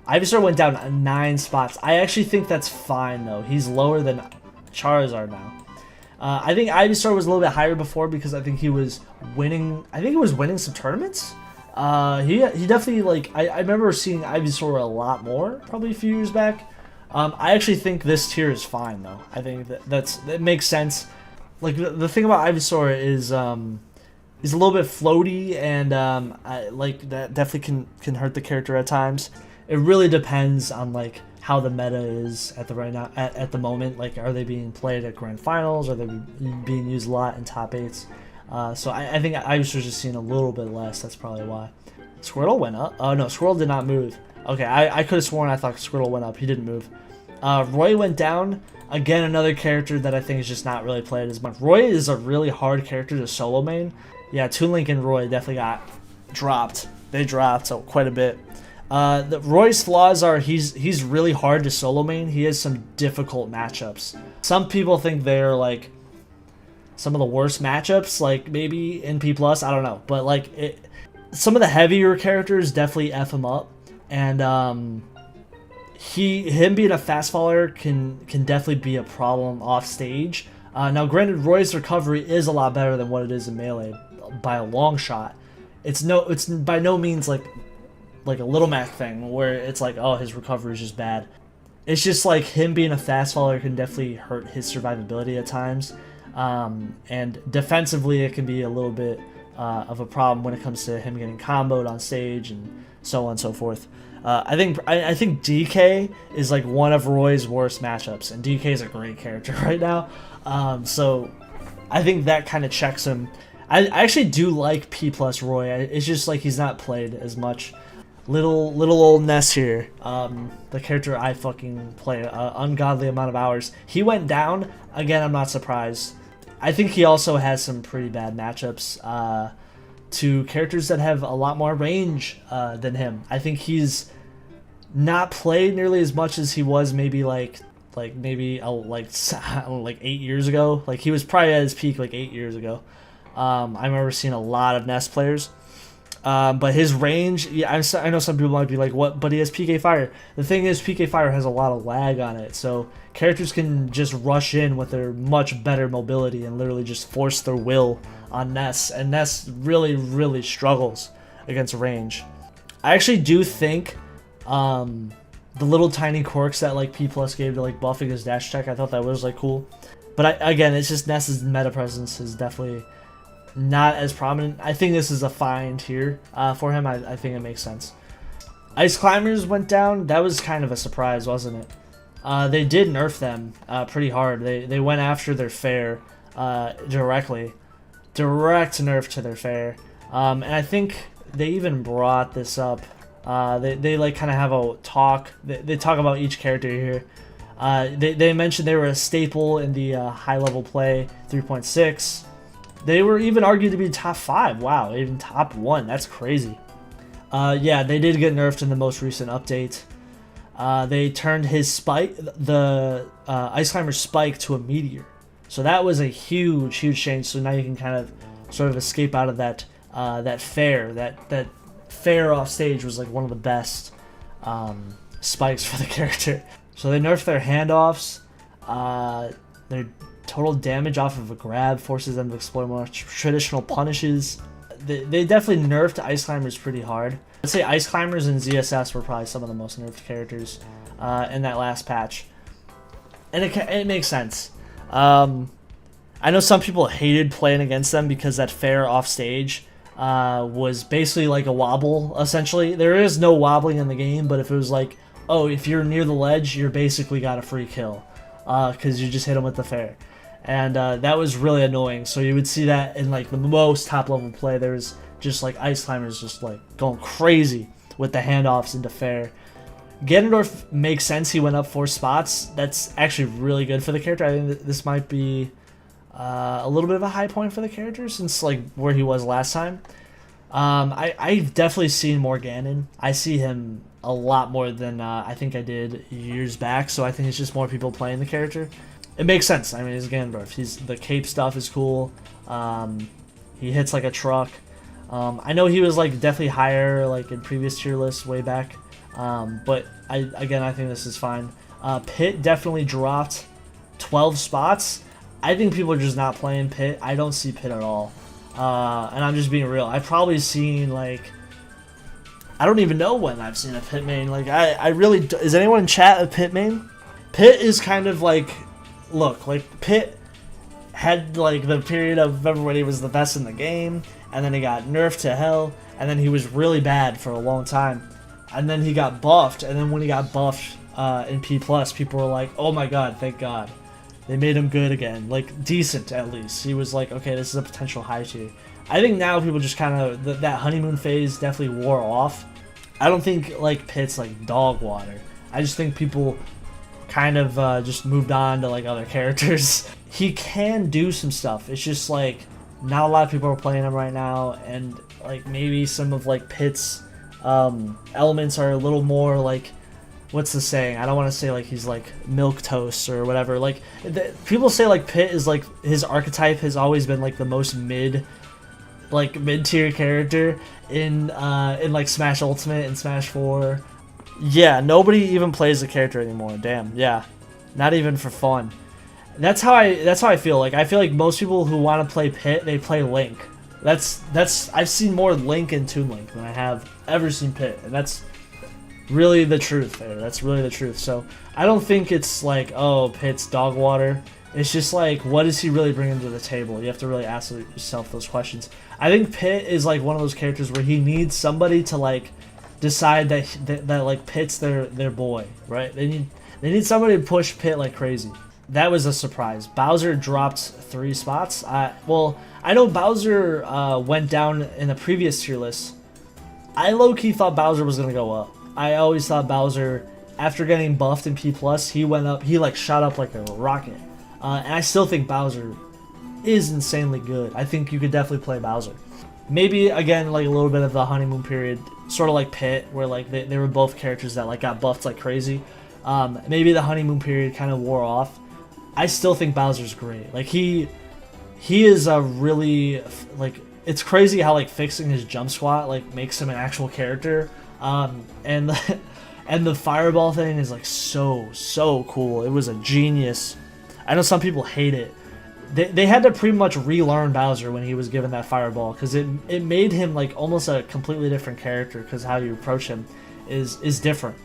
Ivysaur went down 9 spots. I actually think that's fine though. He's lower than Charizard now. I think Ivysaur was a little bit higher before because I think he was winning. I think he was winning some tournaments. He definitely, like, I remember seeing Ivysaur a lot more probably a few years back. I actually think this tier is fine though. I think that makes sense. Like the thing about Ivysaur is he's a little bit floaty, and like that definitely can hurt the character at times. It really depends on like how the meta is at the moment. Like, are they being played at grand finals? Are they being used a lot in top 8s? So I think Ivysaur's just seeing a little bit less. That's probably why. Squirtle went up. Oh no, Squirtle did not move. Okay, I could have sworn I thought Squirtle went up. He didn't move. Roy went down. Again, another character that I think is just not really played as much. Roy is a really hard character to solo main. Yeah, Toon Link and Roy definitely got dropped. They dropped quite a bit. Roy's flaws are he's really hard to solo main. He has some difficult matchups. Some people think they're like some of the worst matchups, like maybe in P+, I don't know. But like some of the heavier characters definitely F him up. And him being a fast faller can definitely be a problem off stage. Now granted, Roy's recovery is a lot better than what it is in Melee by a long shot. It's by no means like a Little Mac thing where it's like, oh, his recovery is just bad. It's just like him being a fast faller can definitely hurt his survivability at times. And defensively it can be a little bit of a problem when it comes to him getting comboed on stage and so on and so forth. I think DK is like one of Roy's worst matchups, and DK is a great character right now. So I think that kind of checks him. I actually do like P+ Roy. It's just like he's not played as much. Little old Ness here, the character I fucking play an ungodly amount of hours. He went down again. I'm not surprised. I think he also has some pretty bad matchups to characters that have a lot more range than him. I think he's not played nearly as much as he was maybe like 8 years ago. Like, he was probably at his peak like 8 years ago. I remember seeing a lot of Ness players. But his range, yeah, I know some people might be like, what? But he has PK Fire. The thing is, PK Fire has a lot of lag on it, so characters can just rush in with their much better mobility and literally just force their will on Ness. And Ness really, really struggles against range. I actually do think the little tiny quirks that like P Plus gave to like buffing his dash attack, I thought that was like cool. But again, it's just Ness's meta presence is definitely not as prominent. I think this is a fine tier for him. I think it makes sense. Ice Climbers went down. That was kind of a surprise, wasn't it? They did nerf them pretty hard. They went after their fair directly. Direct nerf to their fair. And I think they even brought this up. They like kind of have a talk. They talk about each character here. They mentioned they were a staple in the high level play 3.6. They were even argued to be top 5. Wow, even top 1. That's crazy. Yeah, they did get nerfed in the most recent update. They turned his spike, the Ice Climber's spike, to a meteor. So that was a huge, huge change. So now you can kind of sort of escape out of that that fair. That fair off stage was like one of the best spikes for the character. So they nerfed their handoffs. Their total damage off of a grab forces them to explore more traditional punishes. They definitely nerfed Ice Climbers pretty hard. I'd say Ice Climbers and ZSS were probably some of the most nerfed characters in that last patch. And it makes sense. I know some people hated playing against them because that fair off stage was basically like a wobble, essentially. There is no wobbling in the game, but if it was like, oh, if you're near the ledge, you're basically got a free kill because you just hit them with the fair. And that was really annoying. So you would see that in like the most top level play. There was just like Ice Climbers just like going crazy with the handoffs into fair. Ganondorf makes sense. He went up 4 spots. That's actually really good for the character. I think this might be a little bit of a high point for the character since like where he was last time. I've definitely seen more Ganon. I see him a lot more than I think I did years back. So I think it's just more people playing the character. It makes sense. I mean, he's Ganondorf. The cape stuff is cool. He hits like a truck. I know he was like definitely higher like in previous tier lists way back. But I think this is fine. Pit definitely dropped 12 spots. I think people are just not playing Pit. I don't see Pit at all. And I'm just being real. I've probably seen like, I don't even know when I've seen a Pit main. Like I really, is anyone in chat a Pit main? Pit is kind of like, look, like Pit had like the period of everybody was the best in the game, and then he got nerfed to hell, and then he was really bad for a long time, and then he got buffed, and then when he got buffed in P+, people were like, oh my god, thank god. They made him good again, like decent at least. He was like, okay, this is a potential high tier. I think now people just kind of, that honeymoon phase definitely wore off. I don't think like Pit's like dog water. I just think people kind of just moved on to like other characters. He can do some stuff. It's just like not a lot of people are playing him right now, and like maybe some of like Pit's elements are a little more like, what's the saying? I don't want to say like he's like milk toast or whatever. Like people say like Pit is like, his archetype has always been like the most mid-tier character in like Smash Ultimate and Smash 4. Yeah, nobody even plays the character anymore. Damn, yeah, not even for fun. That's how I feel. Like I feel like most people who want to play Pit, they play Link. I've seen more Link and Toon Link than I have ever seen Pit, and that's really the truth there. That's really the truth. So I don't think it's like, oh, Pit's dog water. It's just like, what does he really bring to the table? You have to really ask yourself those questions. I think Pit is like one of those characters where he needs somebody to like decide that like Pit's their boy, right? They need somebody to push Pit like crazy. That was a surprise. Bowser dropped 3 spots. Well, I know Bowser went down in the previous tier list. I low-key thought Bowser was gonna go up. I always thought Bowser, after getting buffed in P+, he went up. He like shot up like a rocket. And I still think Bowser is insanely good. I think you could definitely play Bowser. Maybe again like a little bit of the honeymoon period, sort of like Pit, where like they were both characters that like got buffed like crazy. Maybe the honeymoon period kind of wore off. I still think Bowser's great. Like he is a really like it's crazy how like fixing his jump squat like makes him an actual character. And the fireball thing is like so cool. It was a genius. I know some people hate it. They had to pretty much relearn Bowser when he was given that fireball, because it made him like almost a completely different character, because how you approach him is different.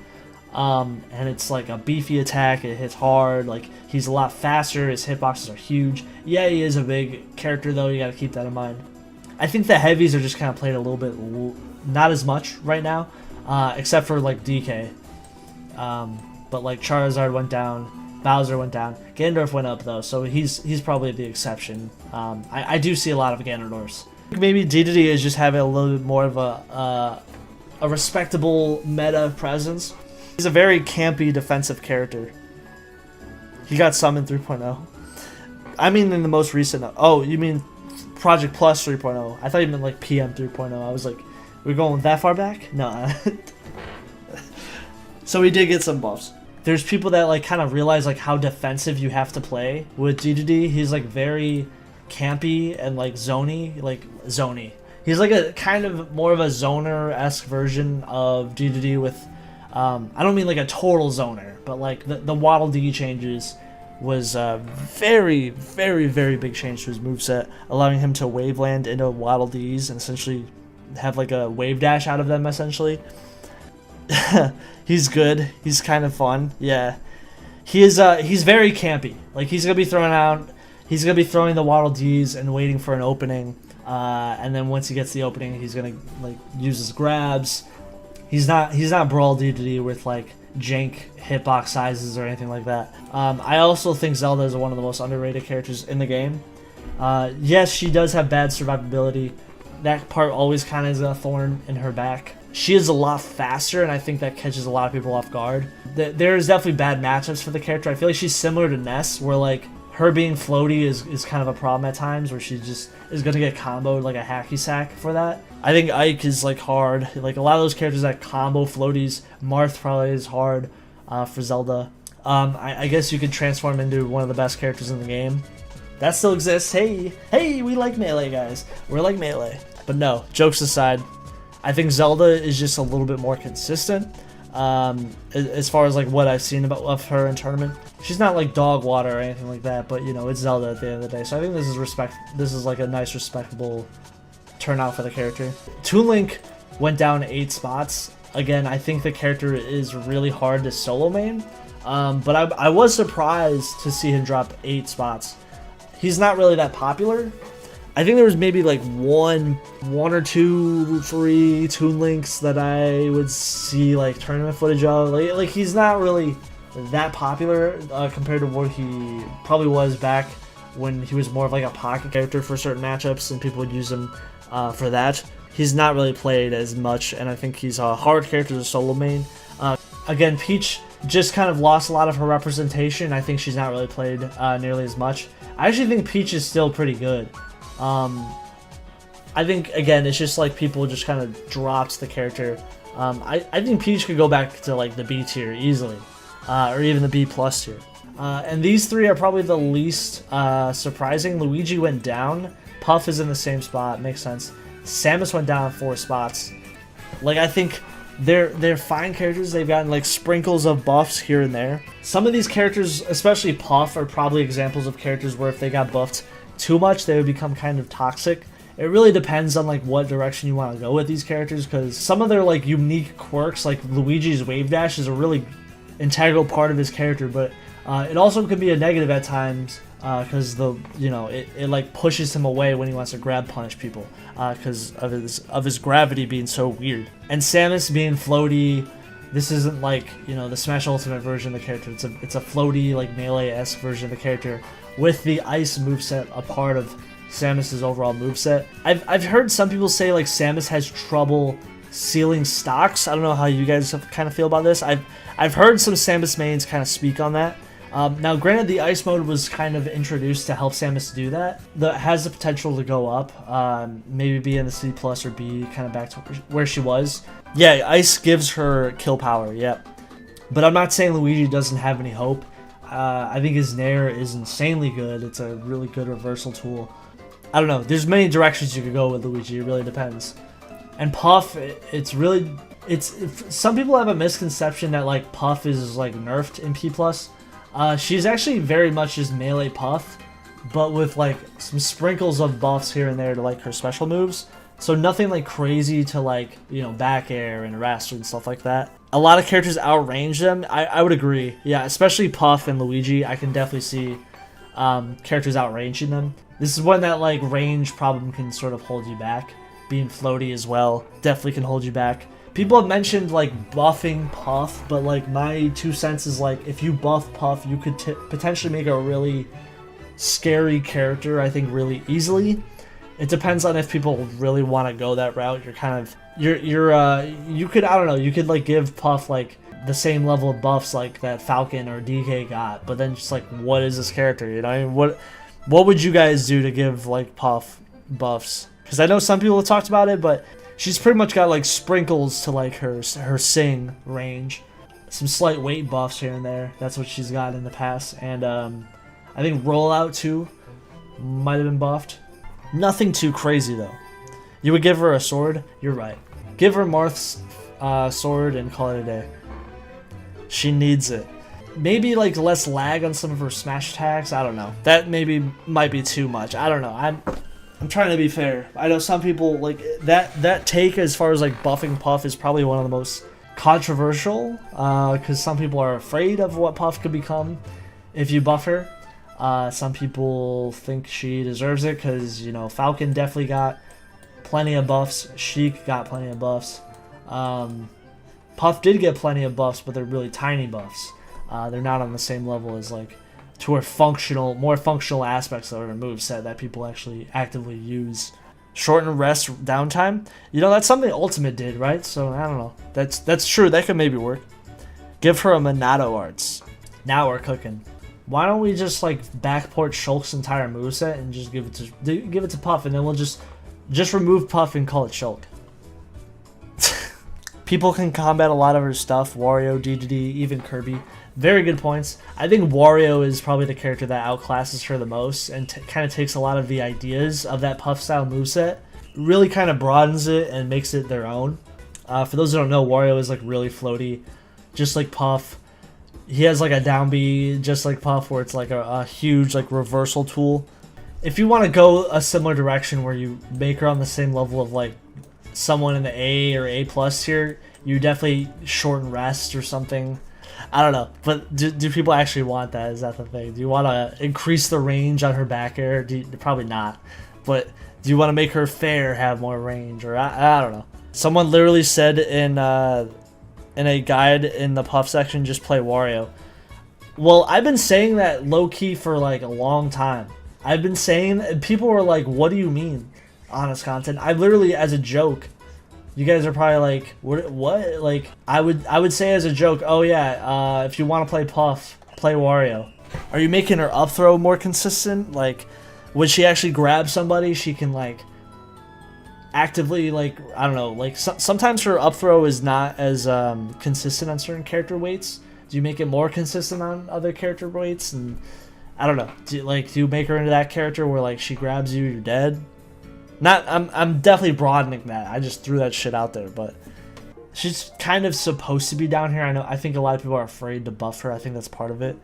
And it's like a beefy attack, it hits hard, like he's a lot faster, his hitboxes are huge. Yeah, he is a big character though, you gotta keep that in mind. I think the heavies are just kind of played a little bit, not as much right now, except for like DK. But like Charizard went down, Bowser went down, Ganondorf went up though, so he's probably the exception. I do see a lot of Ganondorfs. Maybe DDD is just having a little bit more of a respectable meta presence. He's a very campy defensive character. He got summoned 3.0. I mean in the most recent... Oh, you mean Project Plus 3.0. I thought you meant like PM 3.0. I was like, we're going that far back? No. So he did get some buffs. There's people that like kind of realize like how defensive you have to play with DDD. He's like very campy and like zony. He's like a kind of more of a zoner-esque version of DDD with... I don't mean like a total zoner, but like the Waddle Dee changes was a very big change to his moveset, allowing him to wave land into Waddle Dees and essentially have like a wave dash out of them essentially. He's good. He's kind of fun. Yeah. He's very campy. Like he's gonna be throwing the Waddle Dees and waiting for an opening. And then once he gets the opening, he's gonna like use his grabs. He's not Brawl DDD with like jank hitbox sizes or anything like that. I also think Zelda is one of the most underrated characters in the game. Yes, she does have bad survivability. That part always kind of is a thorn in her back. She is a lot faster, and I think that catches a lot of people off guard. There's definitely bad matchups for the character. I feel like she's similar to Ness, where like her being floaty is kind of a problem at times, where she just is going to get comboed like a hacky sack for that. I think Ike is like hard. Like a lot of those characters that combo floaties, Marth probably is hard for Zelda. I guess you could transform into one of the best characters in the game. That still exists. Hey, we like Melee, guys. We're like Melee. But no, jokes aside, I think Zelda is just a little bit more consistent. As far as like what I've seen of her in tournament, she's not like dog water or anything like that, but you know, it's Zelda at the end of the day. So I think this is like a nice respectable turnout for the character. Toon Link went down 8 spots. Again, I think the character is really hard to solo main, but I was surprised to see him drop 8 spots. He's not really that popular. I think there was maybe like one or two, 3 Toon Links that I would see like tournament footage of. Like he's not really that popular compared to what he probably was back when he was more of like a pocket character for certain matchups and people would use him for that. He's not really played as much, and I think he's a hard character to solo main. Again, Peach just kind of lost a lot of her representation. I think she's not really played nearly as much. I actually think Peach is still pretty good. I think, again, it's just like people just kind of dropped the character. I think Peach could go back to like the B tier easily, or even the B plus tier. And these 3 are probably the least surprising. Luigi went down. Puff is in the same spot, makes sense. Samus went down 4 spots. Like, I think they're fine characters. They've gotten like sprinkles of buffs here and there. Some of these characters, especially Puff, are probably examples of characters where if they got buffed too much, they would become kind of toxic. It really depends on like what direction you want to go with these characters, because some of their like unique quirks, like Luigi's wave dash, is a really integral part of his character, but it also can be a negative at times because it like pushes him away when he wants to grab punish people because of his gravity being so weird. And Samus being floaty, this isn't like the Smash Ultimate version of the character. It's a floaty like Melee-esque version of the character with the ice moveset a part of Samus's overall moveset. I've heard some people say like Samus has trouble sealing stocks. I don't know how you guys kind of feel about this. I've heard some Samus mains kind of speak on that. Now, granted, the ice mode was kind of introduced to help Samus do that. That has the potential to go up, maybe be in the C plus or B, kind of back to where she was. Yeah, ice gives her kill power. Yep. But I'm not saying Luigi doesn't have any hope. I think his Nair is insanely good. It's a really good reversal tool. I don't know. There's many directions you could go with Luigi. It really depends. And Puff, it's really... some people have a misconception that like Puff is like nerfed in P+. She's actually very much just melee Puff, but with like some sprinkles of buffs here and there to like her special moves. So nothing like crazy to like, you know, back air and arrest and stuff like that. A lot of characters outrange them. I would agree. Yeah, especially Puff and Luigi. I can definitely see characters outranging them. This is when that like range problem can sort of hold you back. Being floaty as well definitely can hold you back. People have mentioned like buffing Puff, but like my 2 cents is like if you buff Puff, you could potentially make a really scary character, I think, really easily. It depends on if people really want to go that route. You're kind of you could, I don't know, you could like give Puff like the same level of buffs like that Falcon or DK got, but then just like what is this character, you know? I mean, what would you guys do to give like Puff buffs? Because I know some people have talked about it, but she's pretty much got like sprinkles to like her sing range, some slight weight buffs here and there. That's what she's got in the past, and I think rollout too might have been buffed. Nothing too crazy though. You would give her a sword? You're right. Give her Marth's sword and call it a day. She needs it. Maybe like less lag on some of her smash attacks. I don't know. That maybe might be too much. I don't know. I'm trying to be fair. I know some people like that take as far as like buffing Puff is probably one of the most controversial because some people are afraid of what Puff could become if you buff her. Some people think she deserves it because, you know, Falcon definitely got plenty of buffs. Sheik got plenty of buffs. Puff did get plenty of buffs, but they're really tiny buffs. They're not on the same level as like to her more functional aspects of her moveset that people actually actively use. Shorten rest downtime. You know, that's something Ultimate did, right? So I don't know. That's true. That could maybe work. Give her a Monado Arts. Now we're cooking. Why don't we just like backport Shulk's entire moveset and just give it to Puff, and then we'll just remove Puff and call it Shulk. People can combat a lot of her stuff. Wario, DDD, even Kirby. Very good points. I think Wario is probably the character that outclasses her the most and kind of takes a lot of the ideas of that Puff style moveset, really kind of broadens it and makes it their own. For those who don't know, Wario is like really floaty, just like Puff. He has like a down B, just like Puff, where it's like a huge like reversal tool. If you want to go a similar direction where you make her on the same level of like someone in the A or A+ tier, you definitely shorten rest or something. I don't know, but do people actually want that? Is that the thing? Do you want to increase the range on her back air? Probably not. But do you want to make her fair, have more range? Or I don't know. Someone literally said in a guide in the Puff section, just play Wario. Well, I've been saying that low-key for like a long time. I've been saying, and people were like, what do you mean? Honest content. I literally, as a joke, you guys are probably like, what? Like, I would say as a joke, oh yeah, if you want to play Puff, play Wario. Are you making her up throw more consistent? Like, when she actually grabs somebody, she can like actively, like, I don't know, like sometimes her up throw is not as consistent on certain character weights. Do you make it more consistent on other character weights? And I don't know, do you make her into that character where like she grabs you, you're dead? Not, I'm definitely broadening that. I just threw that shit out there, but she's kind of supposed to be down here. I think a lot of people are afraid to buff her. I think that's part of it.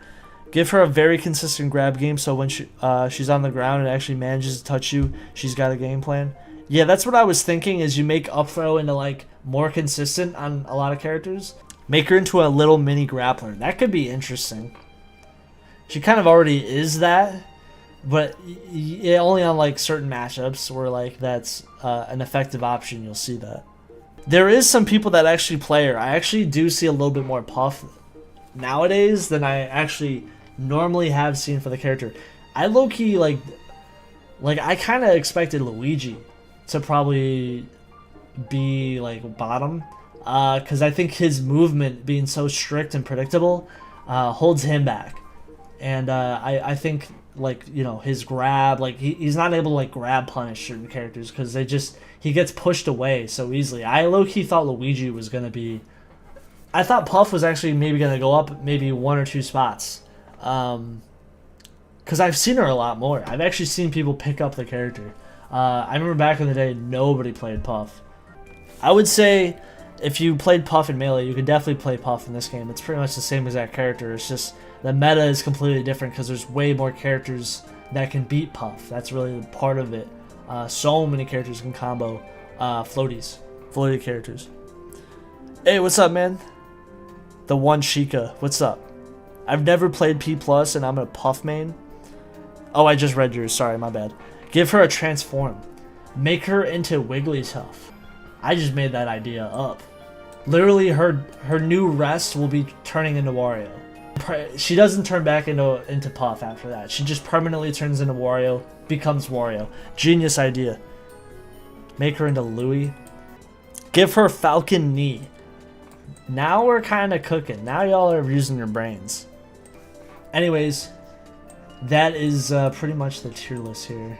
Give her a very consistent grab game, so when she's on the ground and actually manages to touch you, she's got a game plan. Yeah, that's what I was thinking, is you make up throw into like more consistent on a lot of characters. Make her into a little mini grappler. That could be interesting. She kind of already is that, but only on like certain matchups where like that's an effective option, you'll see that. There is some people that actually play her. I actually do see a little bit more Puff nowadays than I actually normally have seen for the character. I low-key like I kind of expected Luigi to probably be like bottom, because I think his movement being so strict and predictable holds him back, and I think, like, you know, his grab, like he's not able to like grab punish certain characters because he gets pushed away so easily. I low-key thought Luigi was gonna be, I thought Puff was actually maybe gonna go up maybe 1 or 2 spots, Because I've seen her a lot more. I've actually seen people pick up the character. I remember back in the day, nobody played Puff. I would say if you played Puff in Melee, you could definitely play Puff in this game. It's pretty much the same exact character. It's just the meta is completely different because there's way more characters that can beat Puff. That's really part of it. So many characters can combo floaty characters. Hey, what's up, man? The one Sheikah, what's up? I've never played P+, and I'm a Puff main. Oh, I just read yours. Sorry, my bad. Give her a transform. Make her into Wigglytuff. I just made that idea up. Literally, her new rest will be turning into Wario. She doesn't turn back into Puff after that. She just permanently turns into Wario, becomes Wario. Genius idea. Make her into Louie. Give her Falcon Knee. Now we're kind of cooking. Now y'all are using your brains. Anyways, that is pretty much the tier list here.